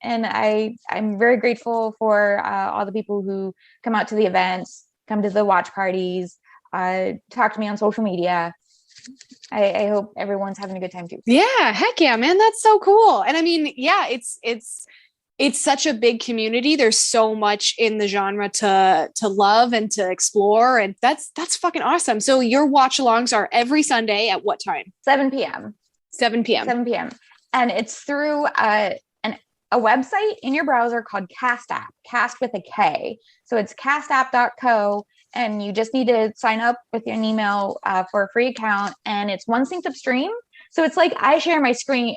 And I'm very grateful for all the people who come out to the events, come to the watch parties, talk to me on social media. I hope everyone's having a good time too. Yeah, heck yeah, man. That's so cool. And I mean, yeah, it's such a big community. There's so much in the genre to love and to explore. And that's fucking awesome. So your watch alongs are every Sunday at what time? 7 p.m. 7 p.m. 7 p.m. And it's through a website in your browser called Cast App, Cast with a K. So it's castapp.co. And you just need to sign up with an email for a free account. And it's one synced up stream. So it's like I share my screen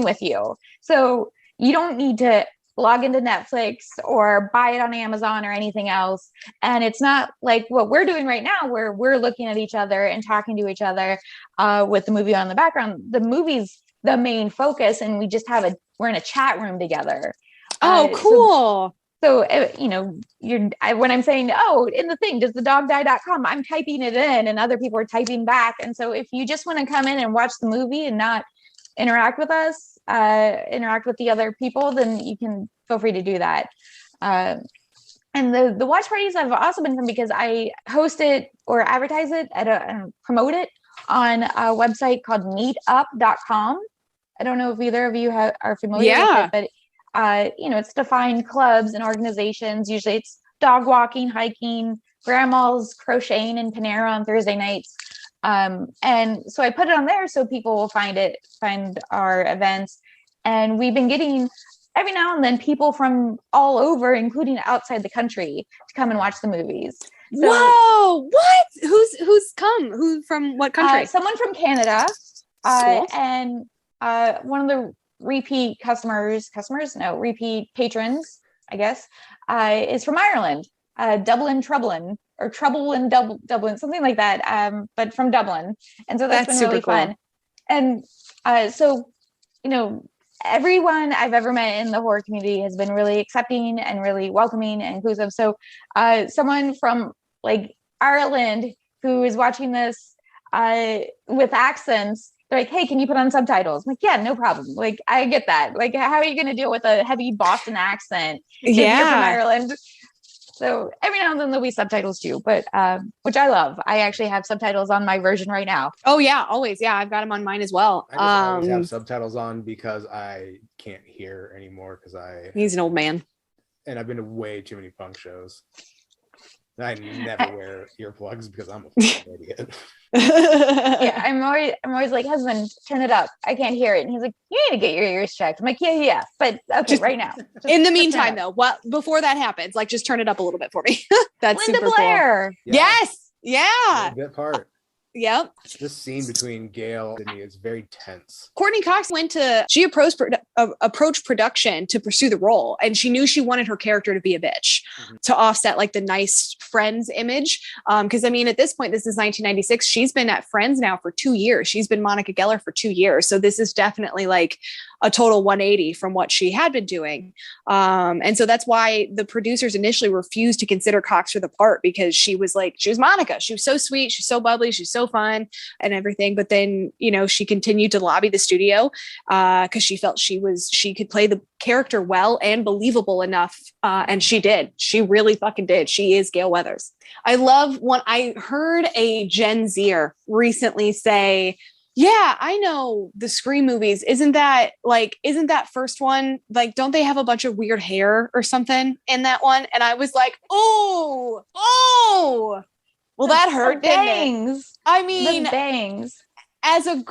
with you. So you don't need to log into Netflix or buy it on Amazon or anything else. And it's not like what we're doing right now, where we're looking at each other and talking to each other with the movie on the background. The movie's the main focus, and we're in a chat room together. Oh, cool. So, when I'm saying, in the thing, does the dog die.com, I'm typing it in and other people are typing back. And so if you just want to come in and watch the movie and not interact with us, interact with the other people, then you can feel free to do that. And the watch parties have also been fun because I host it or advertise it and promote it on a website called meetup.com. I don't know if either of you are familiar with it, but it's to find clubs and organizations. Usually it's dog walking, hiking, grandma's crocheting and Panera on Thursday nights. And so I put it on there so people will find our events. And we've been getting every now and then people from all over, including outside the country, to come and watch the movies. So, whoa, what? Who's come? Who from what country? Someone from Canada. Cool. And one of the repeat repeat patrons, I guess, is from Ireland, Dublin, or Trouble in Dublin, something like that, but from Dublin. And so that's been really cool. Fun. And so, everyone I've ever met in the horror community has been really accepting and really welcoming and inclusive. So someone from like Ireland who is watching this with accents, they're like, hey, can you put on subtitles? I'm like, yeah, no problem. Like, I get that. Like, how are you going to deal with a heavy Boston accent if you're from Ireland? So every now and then there'll be subtitles too, but which I love. I actually have subtitles on my version right now. Oh yeah, always. Yeah, I've got them on mine as well. I just always have subtitles on because I can't hear anymore he's an old man. And I've been to way too many punk shows. I never wear earplugs because I'm a fucking idiot. Yeah, I'm always like, husband, turn it up. I can't hear it. And he's like, you need to get your ears checked. I'm like, yeah. But okay, just, right now. In the meantime, though, before that happens, like, just turn it up a little bit for me. That's Linda super Blair. Cool. Yeah. Yes. Yeah. Good part. Yep. This scene between Gail and Sydney is very tense. Courtney Cox she approached production to pursue the role, and she knew she wanted her character to be a bitch to offset like the nice Friends image. Because I mean, at this point, this is 1996. She's been at Friends now for 2 years. She's been Monica Geller for 2 years. So this is definitely like a total 180 from what she had been doing. And so that's why the producers initially refused to consider Cox for the part, because she was Monica. She was so sweet. She's so bubbly. She's so fun and everything. But then, she continued to lobby the studio because she felt she could play the character well and believable enough. And she did. She really fucking did. She is Gail Weathers. I love when I heard a Gen Zer recently say, yeah, I know the Scream movies. Isn't that first one? Like, don't they have a bunch of weird hair or something in that one? And I was like, oh, well, that hurt. Bangs. I mean, the bangs. As a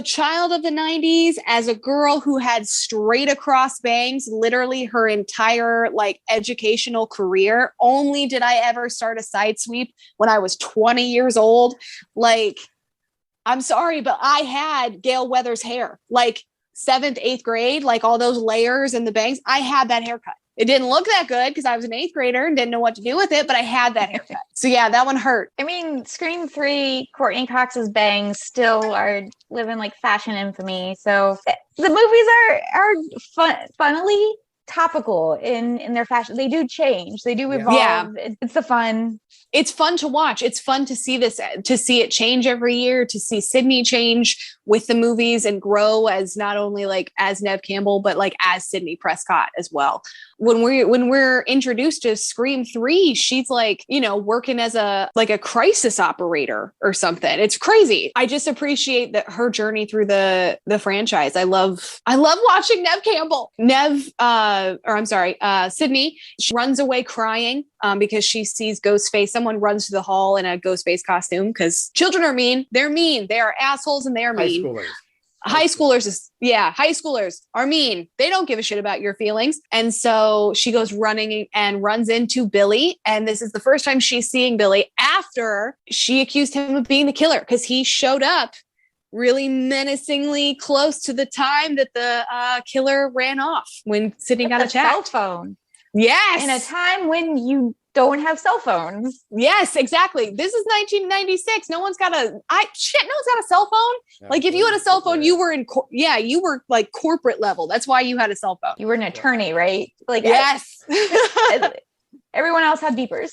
child of the 90s, as a girl who had straight across bangs, literally her entire like educational career, only did I ever start a side sweep when I was 20 years old. Like, I'm sorry, but I had Gail Weathers hair, like 7th, 8th grade, like all those layers and the bangs. I had that haircut. It didn't look that good because I was an 8th grader and didn't know what to do with it, but I had that haircut. So yeah, that one hurt. I mean, Scream 3, Courtney Cox's bangs still are living like fashion infamy. So the movies are funnily topical in their fashion. They do change. They do evolve. Yeah. It's the fun. It's fun to watch. It's fun to see it change every year, to see Sydney change with the movies and grow as not only like as Nev Campbell, but like as Sidney Prescott as well. When we're introduced to Scream 3, she's like, you know, working as a crisis operator or something. It's crazy. I just appreciate that her journey through the franchise. I love watching Nev Campbell. Sydney, she runs away crying because she sees Ghostface. Someone runs through the hall in a Ghostface costume because children are mean. They're mean. They are assholes and they are mean. High schoolers are mean. They don't give a shit about your feelings. And so she goes running and runs into Billy. And this is the first time she's seeing Billy after she accused him of being the killer because he showed up really menacingly close to the time that the killer ran off when Sydney got attacked. Cell phone. Yes. In a time when you don't have cell phones. Yes, exactly. This is 1996. No one's got a cell phone. Yeah, like if you had a cell phone, you were you were like corporate level. That's why you had a cell phone. You were an attorney, right? Like yes. Everyone else had beepers.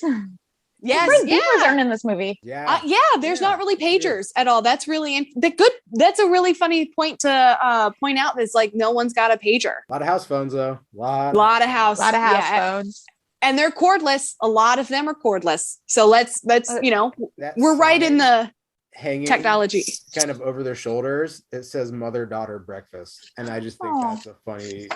Yes, beepers aren't in this movie. There's not really pagers at all. That's really good. That's a really funny point to point out. Is like no one's got a pager. A lot of house phones though. A lot of house phones. And they're cordless. A lot of them are cordless. So let's we're right in the hanging technology kind of over their shoulders. It says mother-daughter breakfast. And I just think that's a funny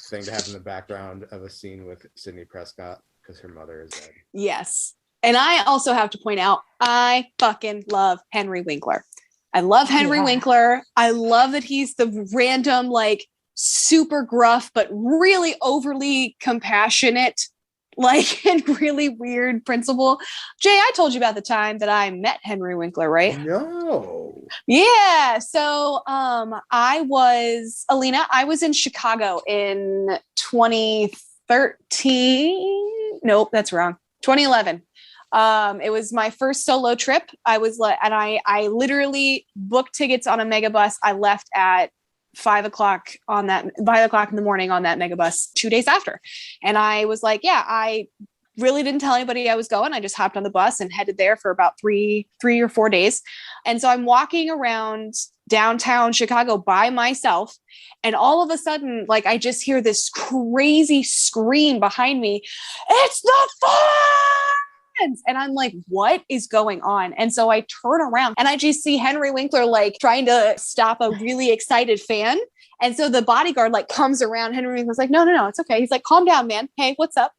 thing to have in the background of a scene with Sidney Prescott because her mother is dead. Yes. And I also have to point out, I fucking love Henry Winkler. I love Henry Winkler. I love that he's the random, like super gruff, but really overly compassionate, like, and really weird principal. Jay, I told you about the time that I met Henry Winkler, right? No. Yeah. So I was in Chicago in 2013. Nope, that's wrong. 2011. It was my first solo trip. I literally booked tickets on a megabus. I left at 5 o'clock in the morning on that megabus 2 days after. And I was like, I really didn't tell anybody I was going. I just hopped on the bus and headed there for about three or 4 days. And so I'm walking around downtown Chicago by myself. And all of a sudden, like, I just hear this crazy scream behind me. It's the fans! And I'm like, what is going on? And so I turn around and I just see Henry Winkler, like, trying to stop a really excited fan. And so the bodyguard, like, comes around. Henry Winkler's like, no, it's okay. He's like, calm down, man. Hey, what's up?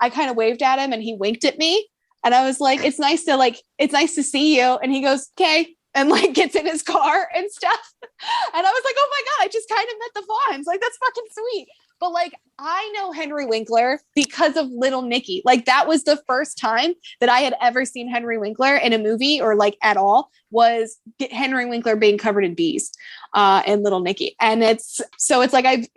I kind of waved at him and he winked at me. And I was like, it's nice to see you. And he goes, okay. And like gets in his car and stuff. And I was like, oh my God, I just kind of met the Fonz. Like, that's fucking sweet. But like, I know Henry Winkler because of Little Nicky. Like, that was the first time that I had ever seen Henry Winkler in a movie or like at all, was Henry Winkler being covered in bees in Little Nicky. And it's like, I've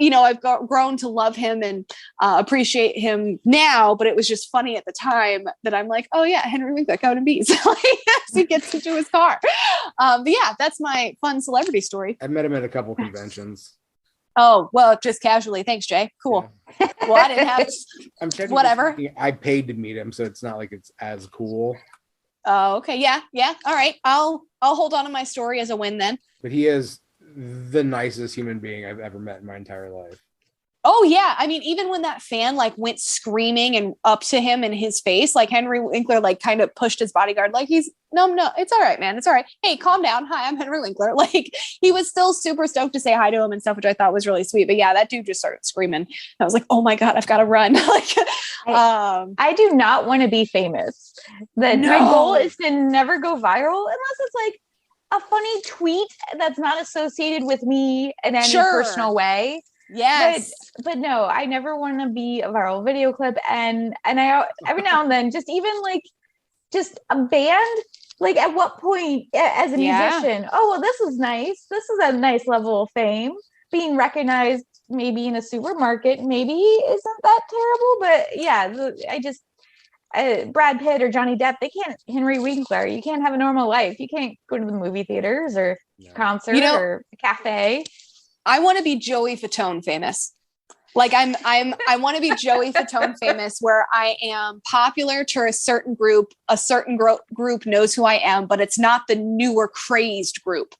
grown to love him and appreciate him now, but it was just funny at the time that I'm like, oh yeah, Henry Winkler covered in bees. As he gets into his car. But yeah, that's my fun celebrity story. I met him at a couple conventions. Oh, well, just casually. Thanks, Jay. Cool. Yeah. Well, I didn't have I'm whatever. I paid to meet him, so it's not like it's as cool. Oh, okay. Yeah. All right. I'll hold on to my story as a win then. But he is the nicest human being I've ever met in my entire life. Oh yeah. I mean, even when that fan like went screaming and up to him in his face, like Henry Winkler, like kind of pushed his bodyguard, like no, it's all right, man. It's all right. Hey, calm down. Hi, I'm Henry Winkler. Like, he was still super stoked to say hi to him and stuff, which I thought was really sweet. But yeah, that dude just started screaming. I was like, oh my God, I've got to run. I do not want to be famous. My goal is to never go viral unless it's like a funny tweet that's not associated with me in any personal way. Yes. But no, I never want to be a viral video clip. And I, every now and then, just even like, just a band, like at what point as a musician, oh, well, this is nice. This is a nice level of fame. Being recognized maybe in a supermarket, maybe isn't that terrible. But yeah, Brad Pitt or Johnny Depp, Henry Winkler, you can't have a normal life. You can't go to the movie theaters or concert or a cafe. I want to be Joey Fatone famous. Like I want to be Joey Fatone famous, where I am popular to a certain group. A certain group knows who I am, but it's not the newer crazed group.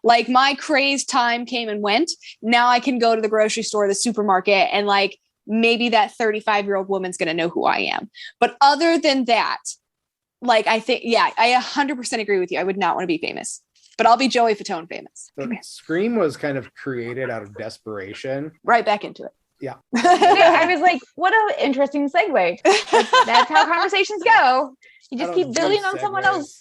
Like my crazed time came and went. Now I can go to the grocery store, the supermarket, and like maybe that 35-year-old woman's going to know who I am. But other than that, like, I think, yeah, I 100% agree with you. I would not want to be famous, but I'll be Joey Fatone famous. So Scream was kind of created out of desperation. Right back into it. Yeah. I was like, what an interesting segue. That's how conversations go. You just keep building on someone else.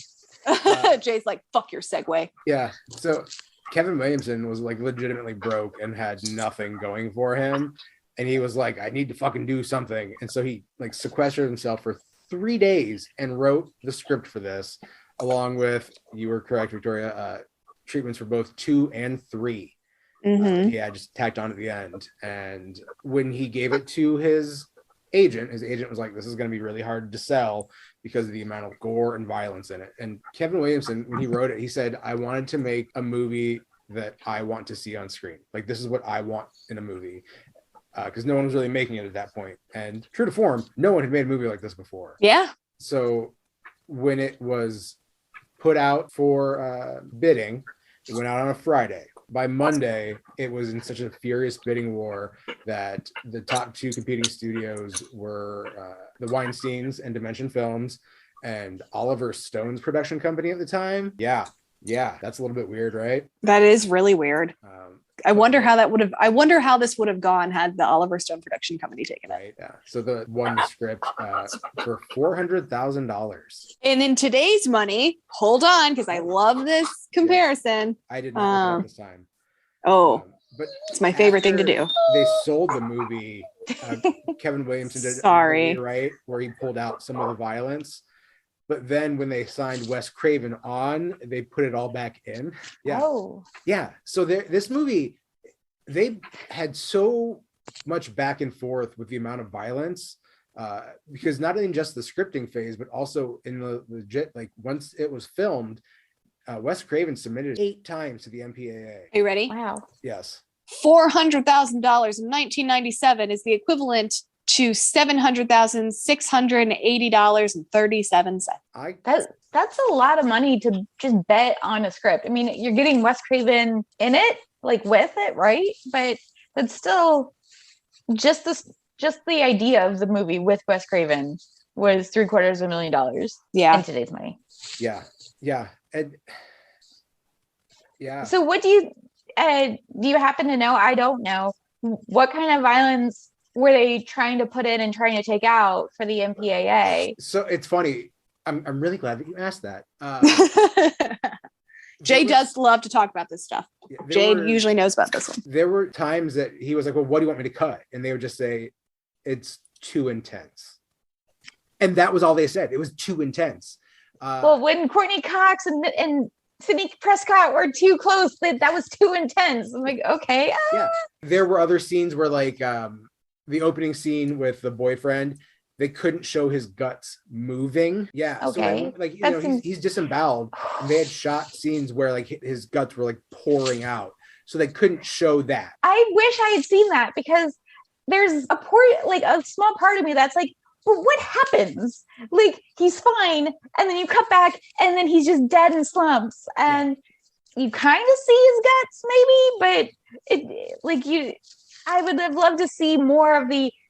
Jay's like, fuck your segue. Yeah. So Kevin Williamson was like legitimately broke and had nothing going for him. And he was like, I need to fucking do something. And so he like sequestered himself for 3 days and wrote the script for this, along with, you were correct, Victoria, treatments for both 2 and 3. Yeah, just tacked on at the end. And when he gave it to his agent was like, this is going to be really hard to sell because of the amount of gore and violence in it. And Kevin Williamson, when he wrote it, he said, I wanted to make a movie that I want to see on screen. Like, this is what I want in a movie. Because no one was really making it at that point. And true to form, no one had made a movie like this before. Yeah. So when it was put out for bidding, it went out on a Friday. By Monday, it was in such a furious bidding war that the top 2 competing studios were the Weinsteins and Dimension Films and Oliver Stone's production company at the time. Yeah, that's a little bit weird, right? That is really weird. I wonder how this would have gone had the Oliver Stone production company taken it. Right. Yeah. So the one script for $400,000. And in today's money, hold on, because I love this comparison. I did not look at this time. But it's my favorite thing to do. They sold the movie. Kevin Williamson did Sorry. Right, where he pulled out some of the violence. But then when they signed Wes Craven on, they put it all back in. Yeah. Oh. Yeah. So this movie, they had so much back and forth with the amount of violence, because not only just the scripting phase, but also in the legit, like once it was filmed, Wes Craven submitted 8 times to the MPAA. Are you ready? Wow. Yes. $400,000 in 1997 is the equivalent to $700,680.37. That's a lot of money to just bet on a script. I mean, you're getting Wes Craven in it, like with it, right? But that's still just the idea of the movie with Wes Craven was $750,000. Yeah, in today's money. Yeah, and yeah. So, what do you happen to know? I don't know what kind of violence were they trying to put in and trying to take out for the MPAA? So it's funny. I'm really glad that you asked that. Jay does love to talk about this stuff. Yeah, Jay usually knows about this one. There were times that he was like, well, what do you want me to cut? And they would just say, it's too intense. And that was all they said. It was too intense. Well, when Courtney Cox and Sidney Prescott were too close, that was too intense. I'm like, okay. Yeah. There were other scenes where like the opening scene with the boyfriend, they couldn't show his guts moving. Yeah. Okay. So like he's disemboweled. And they had shot scenes where like his guts were like pouring out. So they couldn't show that. I wish I had seen that, because there's a small part of me that's like, but what happens? Like, he's fine, and then you cut back, and then he's just dead in slumps, and you kind of see his guts, maybe, but I would have loved to see more of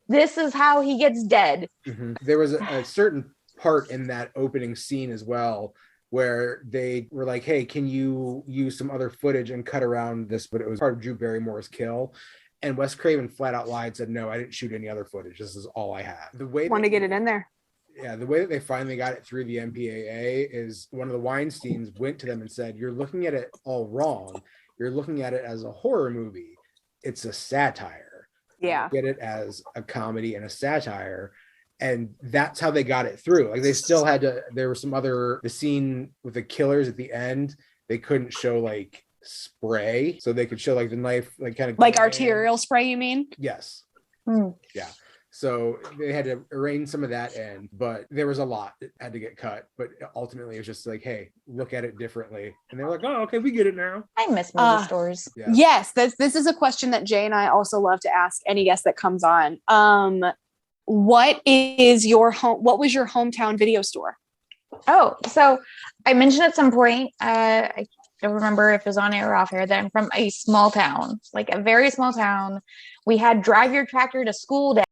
this is how he gets dead. Mm-hmm. There was a certain part in that opening scene as well where they were like, hey, can you use some other footage and cut around this? But it was part of Drew Barrymore's kill. And Wes Craven flat out lied, said, no, I didn't shoot any other footage. This is all I have. The way Want to get it in there. Yeah, the way that they finally got it through the MPAA is one of the Weinsteins went to them and said, you're looking at it all wrong. You're looking at it as a horror movie. It's a satire. Yeah. Get it as a comedy and a satire. And that's how they got it through. Like, they still had to, there was the scene with the killers at the end, they couldn't show like spray, so they could show like the knife, like kind of like arterial spray, you mean? Yes. Mm. Yeah. So they had to arrange some of that in, but there was a lot that had to get cut. But ultimately, it was just like, hey, look at it differently. And they were like, oh, okay, we get it now. I miss movie stores. Yeah. Yes, this is a question that Jay and I also love to ask any guest that comes on. What was your hometown video store? Oh, so I mentioned at some point, I don't remember if it was on air or off air, that I'm from a small town, like a very small town. We had drive your tractor to school day.